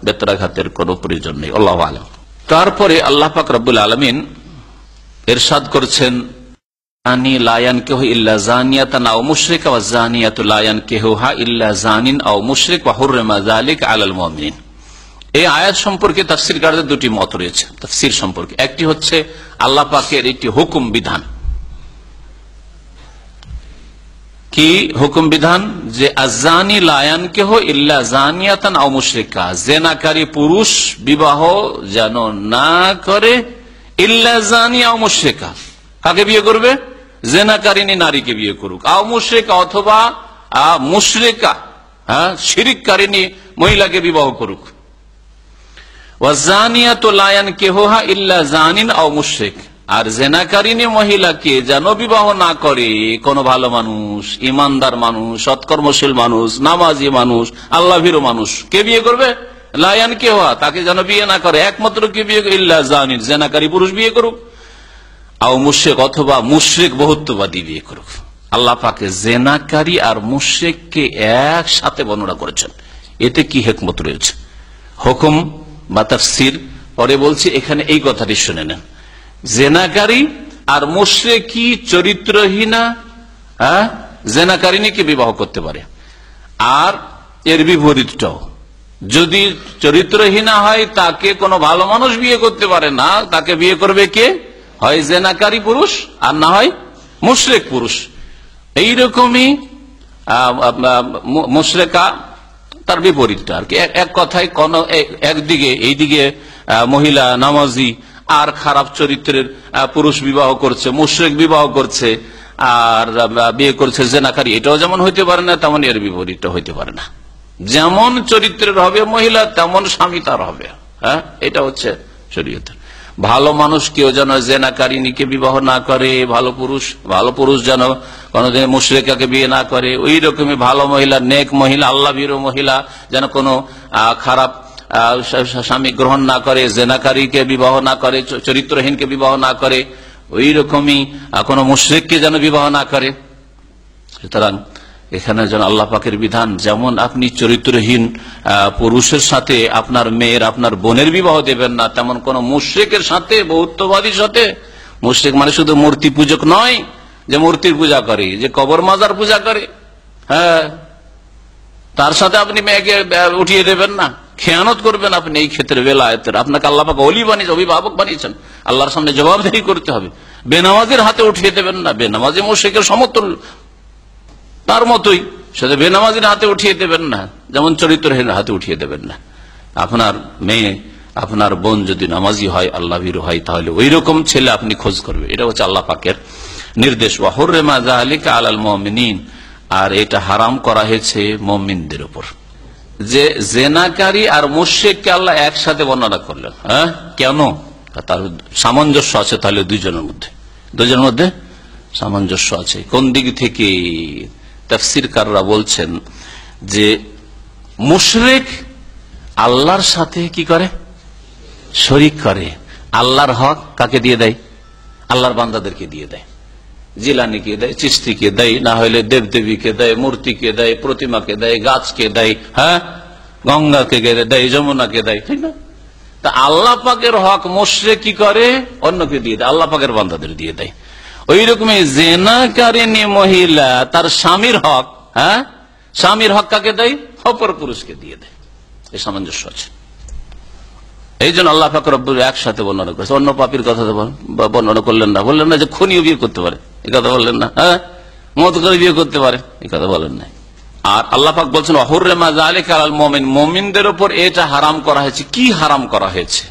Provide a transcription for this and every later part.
বেত্রাঘাতের কোনো প্রয়োজন নেই। আল্লাহু আ'লাম। তারপরে আল্লাহ পাক রব্বুল আলামিন ইরশাদ করছেন, জানি লা ইয়ানকিহু ইল্লা জানিয়াতান আও মুশরিকা ওয়া জানিয়াতু লা ইয়ানকিহুহা ইল্লা জানিন আও মুশরিক ওয়া হুররিমা যালিকা আলাল মুমিনিন। এই আয়াত সম্পর্কে তাফসীরকারদের দুটি মত রয়েছে তাফসীর সম্পর্কে। একটি হচ্ছে আল্লাহ পাকের একটি হুকুম বিধান। কি হুকুম বিধান? যে আযানি লা ইয়ানকিহু ইল্লা জানিয়াতান আও মুশরিকা, জিনাকারী পুরুষ বিবাহ যেন না করে ইল্লা জানি আও মুশরিকা। কাকে বিয়ে করবে? জিনাকারিনী নারীকে বিয়ে করুক। আও মুশরিকা, অথবা মুশরিকা শিরিককারিনী মহিলাকে বিবাহ করুক। ওয়াজানিয়াতু লা ইয়ানকিহুহা ইল্লা জানিন আও মুশরিক, আর জিনাকারিনী মহিলাকে যেন বিবাহ না করে কোন ভালো মানুষ, ইমানদার মানুষ, সৎকর্মশীল মানুষ, নামাজি মানুষ, আল্লাহভীরু মানুষ। কে বিয়ে করবে? লা ইয়ানকিহুহা, তাকে যেন বিয়ে না করে। একমাত্র কে বিয়ে? ইল্লা জানিন, জিনাকারী পুরুষ বিয়ে করুক। আও মুশরিক, অথবা মুশরিক বহুত্ববাদী বিয়ে করুক। আল্লাহ পাকে জিনাকারী আর মুশরিককে একসাথে বর্ণনা করেছেন। এতে কি হিকমত রয়েছে? হুকুম বা তাফসীর পরে বলছি, এখানে এই কথাটি শুনে নেন। জিনাকারী আর মুশরিকি চরিত্রহীনা জিনাকারিনীকে বিবাহ করতে পারে, আর এর বিপরীতটাও। যদি চরিত্রহীনা হয় তাকে কোনো ভালো মানুষ বিয়ে করতে পারে না, তাকে বিয়ে করবে কে? হয় জিনাকারী পুরুষ আর না হয় মুশরিক পুরুষ। এইরকমই মুশরিকা তার বিপরীতটা আর কি। এক কথায় কোন একদিকে এইদিকে মহিলা নামাজি আর খারাপ চরিত্রের পুরুষ বিবাহ করছে, মুশরিক বিবাহ করছে, আর বিয়ে করছে জিনাকারী, এটাও যেমন হইতে পারে না, তেমন এর বিপরীতটা হইতে পারে না। যেমন চরিত্রের হবে মহিলা, তেমন স্বামী তার হবে। এটা হচ্ছে শরীয়তের। ভালো মানুষ কেউ যেন জিনাকারিনীকে বিবাহ না করে, ভালো পুরুষ যেন কোনদিন মুশরিকাকে বিয়ে না করে। ওই রকমই ভালো মহিলা, নেক মহিলা, আল্লাহভীরু মহিলা যেন কোনো খারাপ স্বামী গ্রহণ না করে, জিনাকারীকে বিবাহ না করে, চরিত্রহীনকে বিবাহ না করে। ওই রকমই কোনো মুশরিককে যেন বিবাহ না করে। সুতরাং এখানে যেন আল্লাহ পাকের বিধান, যেমন আপনি চরিত্রহীন পুরুষের সাথে আপনার মেয়ের, আপনার বোনের বিবাহ দেবেন না, তেমন কোন মুশরিকের সাথে, বহুত্ববাদীর সাথে। মুশরিক মানে শুধু মূর্তি পূজক নয়, যে মূর্তির পূজা করে, যে কবর মাজার পূজা করে, তার সাথে আপনি মেয়েকে উঠিয়ে দেবেন না, খেয়ানত করবেন আপনি। এই ক্ষেত্রে বেলায়েতের আপনাকে আল্লাহ পাক ওলি বানিয়েছেন, অভিভাবক বানিয়েছেন, আল্লাহর সামনে জবাবদিহি করতে হবে। বেনামাজির হাতে উঠিয়ে দেবেন না, বেনামাজি মুশরিকের সমতুল্য, তার মতোই। সেটা বেনামাজির হাতে উঠিয়ে দেবেন না, যেমন চরিত্রহীন হাতে উঠিয়ে দেবেন না। আপনার মেয়ে, আপনার বোন যদি নামাজি হয়, আল্লাহভীরু হয়, তাহলে ওই রকম ছেলে আপনি খোঁজ করবে। এটা হচ্ছে আল্লাহ পাকের নির্দেশ। ওয়া হুররিমা যালিকা আলাল মুমিনিন, আর এটা হারাম করা হয়েছে মুমিনদের উপর। যে জিনাকারী আর মুশরিককে আল্লাহ একসাথে বর্ণনা করলেন। কেন? তার সামঞ্জস্য আছে তাহলে দুইজনের মধ্যে সামঞ্জস্য আছে। কোন দিক থেকে? তাফসীরকাররা বলছেন যে মুশরিক আল্লাহর সাথে কি করে? শরীক করে। আল্লাহর হক কাকে দিয়ে দেয়? আল্লাহর বান্দাদেরকে দিয়ে দেয়। জিলানিকে দেয়, চিশতিকে দেয়, না হলে দেবদেবীকে দেয়, মূর্তিকে দেয়, প্রতিমাকে দেয়, গাছকে দেয়, গঙ্গাকে দেয়, যমুনাকে দেয়, ঠিক না? তা আল্লাহ পাকের হক মুশরিক কি করে? অন্যকে দিয়ে দেয়, আল্লাহ পাকের বান্দাদের দিয়ে দেয়। ওই রকমই জিনাকারিনী মহিলা তার স্বামীর হক, স্বামীর হক কাকে দেয়? অপর পুরুষকে দিয়ে দেয়। এই সামঞ্জস্য আছে। এই জন্য আল্লাহ পাক রব্বুল একসাথে বর্ণনা করেছে। অন্য পাপীর কথা বর্ণনা করলেন না। বললেন না যে খুনিও বিয়ে করতে পারে, এই কথা বললেন না। মত করে বিয়ে করতে পারে, এই কথা বলেন না। আর আল্লাহ পাক বলছেন হুররিমা যালিকা আলাল মুমিন, মুমিনদের উপর এটা হারাম করা হয়েছে। কি হারাম করা হয়েছে?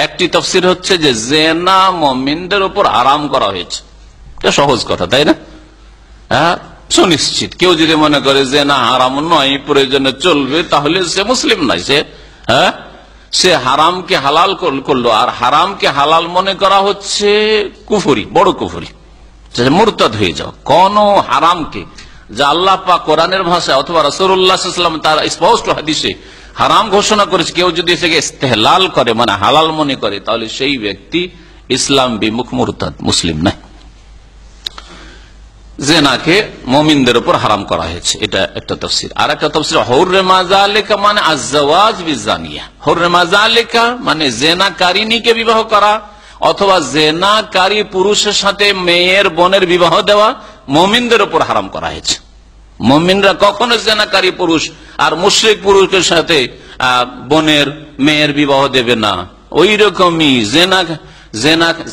একটি তাফসীর হচ্ছে যে জিনা মুমিনদের উপর হারাম করা হয়েছে। এটা সহজ কথা, তাই না? সুনিশ্চিত। কেউ যদি মনে করে জিনা হারাম নয়, প্রয়োজনে চলবে, তাহলে সে মুসলিম নয়। সে হারামকে হালাল করলো, আর হারামকে হালাল মনে করা হচ্ছে কুফরি, বড় কুফরি, মুরতাদ হয়ে যাও। কোন হারামকে, যা আল্লাহ পাক কোরআনের ভাষায় অথবা রাসূলুল্লাহ সাল্লাল্লাহু আলাইহি ওয়াসাল্লাম তার স্পষ্ট হাদিসে হারাম ঘোষণা করেছে, কেউ যদি এটাকে ইস্তেহলাল করে, মানে হালাল মনে করে, তাহলে সেই ব্যক্তি ইসলাম বিমুখ মুরতাদ, মুসলিম নাই। জেনাকে মুমিনদের উপর হারাম করা হয়েছে, এটা একটা তাফসীর। আর একটা তাফসীর হুররিমা যালিকা মানে আযওয়াজ বিজানিয়া, হুররিমা যালিকা মানে জেনাকারিনীকে বিবাহ করা অথবা জেনাকারী পুরুষের সাথে মেয়ের বোনের বিবাহ দেওয়া মুমিনদের উপর হারাম করা হয়েছে। মুমিনরা কখনো জেনাকারী পুরুষ আর মুশরিক পুরুষের সাথে বোনের মেয়ের বিবাহ দেবে না। ওই রকমই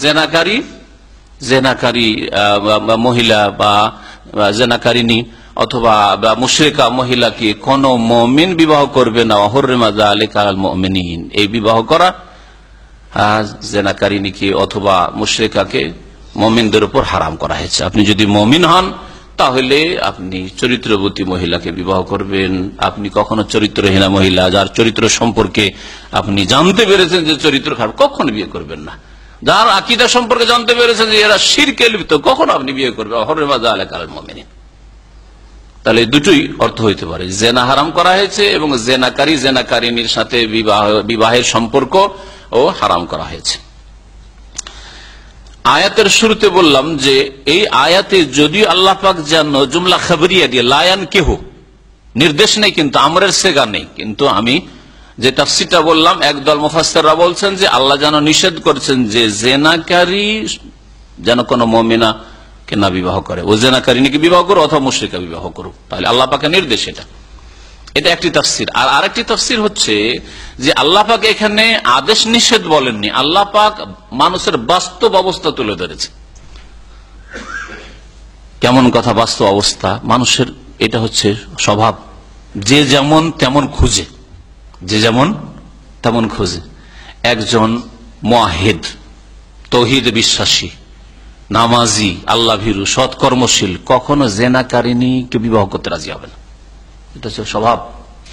জেনাকারী মহিলা বা জেনাকারিনী অথবা মুশরিকা মহিলাকে কোন মুমিন বিবাহ করবে না। হুররিমা যালিকা আলাল মুমিনিন, এই বিবাহ করা জেনাকারিনীকে অথবা মুশরিকাকে মুমিনদের উপর হারাম করা হয়েছে। আপনি যদি মুমিন হন তাহলে আপনি চরিত্রবতী মহিলাকে বিবাহ করবেন। আপনি কখনো চরিত্রহীনা মহিলা যার চরিত্র সম্পর্কে আপনি জানতে পেরেছেন যে চরিত্র খারাপ, কখনো বিয়ে করবেন না। যার আকীদা সম্পর্কে জানতে পেরেছেন যে এরা শিরকে লিপ্ত, কখনো আপনি বিয়ে করবেন। হুররিমা যালিকা আলাল মুমিনিন। তাহলে দুটোই অর্থ হইতে পারে, জেনা হারাম করা হয়েছে এবং জেনাকারিনীর সাথে বিবাহের সম্পর্ক ও হারাম করা হয়েছে। আয়াতের শুরুতে বললাম যে এই আয়াতে যদিও আল্লাহ পাক যেন জুমলা খবরিয়া দিয়ে লায়ান কেহ নির্দেশ নেই, কিন্তু আমরের সেগা নেই, কিন্তু আমি যে তাফসীরটা বললাম একদল মুফাসসিররা বলছেন যে আল্লাহ যেন নিষেধ করছেন যে জেনাকারী যেন কোন মুমিনা কে না বিবাহ করে, ও জেনাকারিনীকে বিবাহ করো অথবা মুশরিকা বিবাহ করো। তাহলে আল্লাহ পাকের নির্দেশ এটা একটি তাফসীর। আর আরেকটি তাফসীর হচ্ছে যে আল্লাহ পাক এখানে আদেশ নিষেধ বলেননি, আল্লাহ পাক মানুষের বাস্তব অবস্থা তুলে ধরেছে। কেমন কথা? বাস্তব অবস্থা মানুষের এটা হচ্ছে স্বভাব, যে যেমন তেমন খুঁজে, যে যেমন তেমন খুঁজে। একজন মুআহিদ, তৌহিদ বিশ্বাসী, নামাজি, আল্লাহ ভীরু, সৎকর্মশীল কখনো জেনাকারিনীকে বিবাহ করতে রাজি হবে না। এটা হচ্ছে স্বভাব,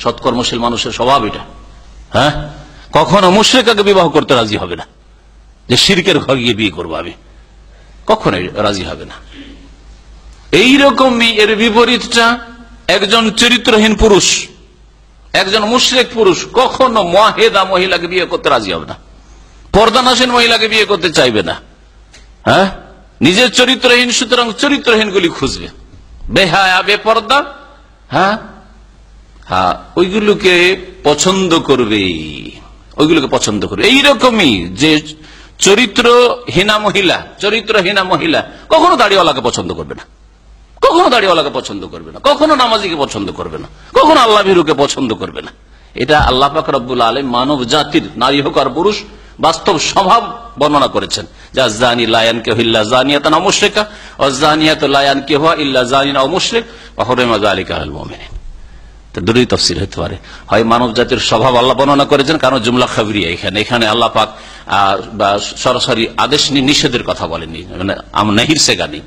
সৎকর্মশীল মানুষের স্বভাব এটা। হ্যাঁ, কখনো মুশরিকাকে বিবাহ করতে রাজি হবে না, যে শিরকের ঘর গিয়ে বিয়ে করবো আমি, কখনোই রাজি হবে না। এইরকমই এর বিপরীতটা, একজন চরিত্রহীন পুরুষ, একজন মুশরিক পুরুষ কখনো মুআহিদা মহিলাকে বিয়ে করতে রাজি হবে না, পর্দানাসীন মহিলাকে বিয়ে করতে চাইবে না। হ্যাঁ, নিজের চরিত্রহীন, সুতরাং চরিত্রহীন গুলি খুঁজবে, বেহায়া বেপর্দা, হ্যাঁ হ্যাঁ, ওইগুলোকে পছন্দ করবে, ওইগুলোকে পছন্দ করবে। এইরকমই যে চরিত্রহীনা মহিলা কখনো দাড়িওয়ালাকে পছন্দ করবে না, কখনো দাড়িওয়ালাকে পছন্দ করবে না, কখনো নামাজিকে পছন্দ করবে না, কখনো আল্লাহ ভীরুকে পছন্দ করবে না। এটা আল্লাহ পাক রব্বুল আলামিন মানব জাতির, নারী হোক আর পুরুষ, বাস্তব স্বভাব বর্ণনা করেছেন। যা জানি লায়ান কে ইল্লা জানিয়াতান আও মুশরিকা ওয়া জানিয়াতু লায়ান কে ইল্লা জানিন আও মুশরিক ওয়া হুররিমা যালিকা আলাল মুমিনিন। দুটোই তাফসীর হতে পারে, হয় মানব জাতির স্বভাব আল্লাহ বর্ণনা করেছেন, কারণ জুমলা খবরিয়া, এখানে আল্লাহ পাক সরাসরি আদেশ নিষেধের কথা বলেননি, মানে নাহির সেগা নেই।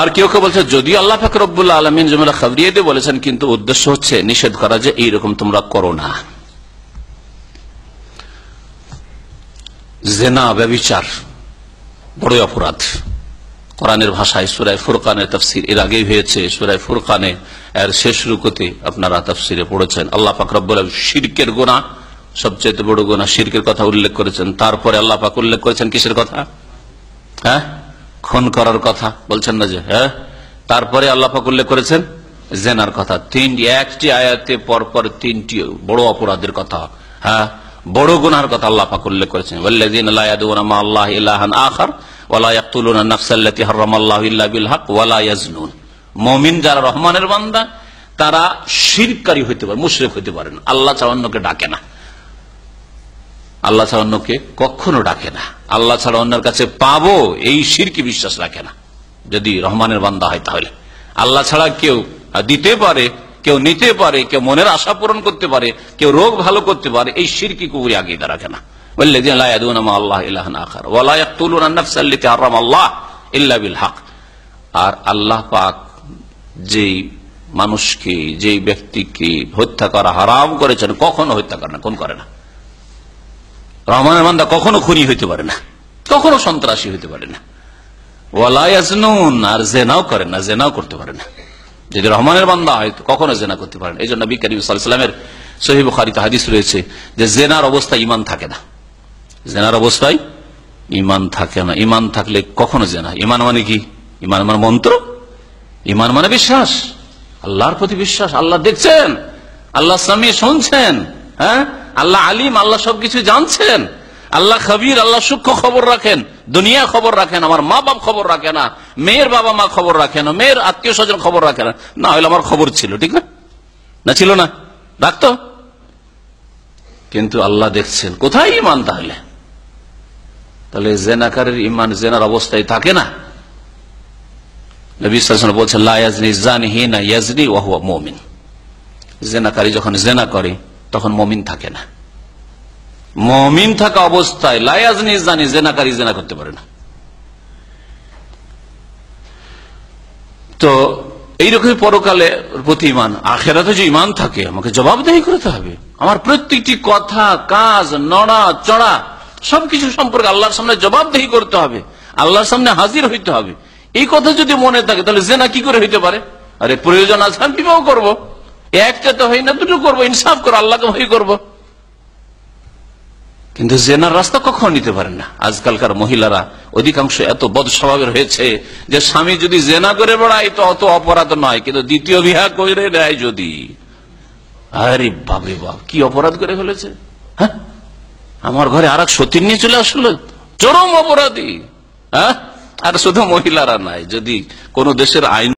আর কেউ কেউ বলছে যদিও আল্লাহ পাক রব্বুল আলামিন জুমলা খবরিয়া দিয়ে বলেছেন, কিন্তু উদ্দেশ্য হচ্ছে নিষেধ করা যে এইরকম তোমরা করো না। জেনা, ব্যভিচার বড় অপরাধ। কোরআনের ভাষায় সূরা ফুরকানের তাফসীর এর আগেই হয়েছে, সূরা ফুরকানে এর শেষ রুকুতে আপনারা তাফসীরে পড়েছেন। আল্লাহ পাক রব্বুল আলামিন শিরকের গুনাহ, সবচেয়ে বড় গুনাহ শিরকের কথা উল্লেখ করেছেন। তারপরে আল্লাহ পাক উল্লেখ করেছেন কিসের কথা? হ্যাঁ, খুন করার কথা বলছেন না যে, হ্যাঁ, তারপরে আল্লাহ পাক উল্লেখ করেছেন জেনার কথা। একটি আয়াতে পরপর তিনটি বড় অপরাধের কথা, হ্যাঁ, বড় গুনাহর কথা আল্লাহ পাক উল্লেখ করেছেন। ওয়াল্লাযীনা লা ইয়াদউনা মা আল্লাহি ইলাহান আখার ওয়া লা ইয়াকতুলুনা আন-নাফসাল্লাতী হারামাল্লাহু ইল্লা বিল হক ওয়া লা ইয়াজনুন। মুমিন যারা রহমানের বান্দা তারা শিরককারী হইতে পারে, মুশরিক হইতে পারে না। আল্লাহ ছাড়া অন্যকে ডাকে না, আল্লাহ ছাড়া অন্যকে কখনো ডাকে না, আল্লাহ ছাড়া অন্যের কাছে পাবো এই শিরকি বিশ্বাস রাখে না। যদি রহমানের বান্দা হয় তাহলে আল্লাহ ছাড়া কেউ দিতে পারে, কেউ নিতে পারে, কেউ মনের আশা পূরণ করতে পারে, কেউ রোগ ভালো করতে পারে, এই শিরকি কুফরি আকীদা রাখে না। ওয়াল্লাযীনা লা ইয়াদউনা মা আল্লাহি ইলাহান আখার ওয়া লা ইয়াকতুলুনা আন-নাফসাল্লাতী হারামাল্লাহু ইল্লা বিল হক। আর আল্লাহ পাক যেই মানুষকে, যেই ব্যক্তিকে হত্যা করা হারাম করেছেন, কখনো হত্যা করে না, কোন করে না। রহমানের বান্দা কখনো খুনি হইতে পারে না, কখনো সন্ত্রাসী হইতে পারে না। ওয়া লা ইয়াজনুন, আর জিনাও করে না, জিনাও করতে পারে না। যদি রহমানের বান্দা হয় কখনো জেনা করতে পারেন। এই জন্য নবী করিম সাল্লাল্লাহু আলাইহি ওয়াসাল্লামের সহিহ বুখারীতে হাদিস রয়েছে যে জেনার অবস্থায় ঈমান থাকে না, জেনার অবস্থায় ঈমান থাকে না। ঈমান থাকলে কখনো জেনা, ঈমান মানে কি? ইমান মানে মন্ত্র, ইমান মানে বিশ্বাস, আল্লাহর প্রতি বিশ্বাস। আল্লাহ দেখছেন, আল্লাহ সামি শুনছেন, হ্যাঁ, আল্লাহ আলিম, আল্লাহ সবকিছু জানছেন, আল্লাহ খবীর, আল্লাহ সূক্ষ্ম খবর রাখেন, দুনিয়া খবর রাখেন, আমার মা বাপ খবর রাখে না, মেয়ের বাবা মা খবর রাখে না, মেয়ের আত্মীয় স্বজন খবর রাখে না, না হলে আমার খবর ছিল, ঠিক না? না ছিল না, রাখতো। কিন্তু আল্লাহ দেখছেন, কোথায় ইমান? তাহলে জেনাকারের ইমান জেনার অবস্থায় থাকে না। নবী সাল্লাল্লাহু আলাইহি ওয়াসাল্লাম বলছেন, লা ইয়াজনি যানি হিনা ইয়াজনি ওয়া হুয়া মুমিন। জেনাকারী যখন জেনা করে তখন মুমিন থাকে না। মুমিন থাকা অবস্থায় লা ইয়াজনি যানি, জেনাকারী জেনা করতে পারে না। তো এইরকমই পরকালে প্রতি ইমান, আখিরাতে যে ইমান থাকে আমাকে জবাবদেহি করতে হবে। আমার প্রত্যেকটি কথা, কাজ, নড়া চড়া সবকিছু সম্পর্কে আল্লাহর সামনে জবাবদেহি করতে হবে, আল্লাহর সামনে হাজির হইতে হবে। এই কথা যদি মনে থাকে তাহলে জেনা কি করে হইতে পারে? আরে প্রয়োজন আছে, আমি বিবাহ করবো, একটা তো হয় না, দুটো করবো, ইনসাফ করবো, আল্লাহকে ভয় করবো। কিন্তু জেনার রাস্তা কখনো নিতে পারেন না। আজকালকার মহিলারা অধিকাংশ এত বদ স্বভাবের হয়েছে যে স্বামী যদি জেনা করে বেড়ায় তো অত অপরাধ নয়, কিন্তু দ্বিতীয় বিবাহ করে নেয় যদি, আরে বাপরে বাপ, কি অপরাধ করে ফেলেছে। হ্যাঁ, আমার ঘরে আর এক সতীন নিয়ে চলে আসলো, চরম অপরাধী। হ্যাঁ, আর শুধু মহিলারা নাই, যদি কোন দেশের আইন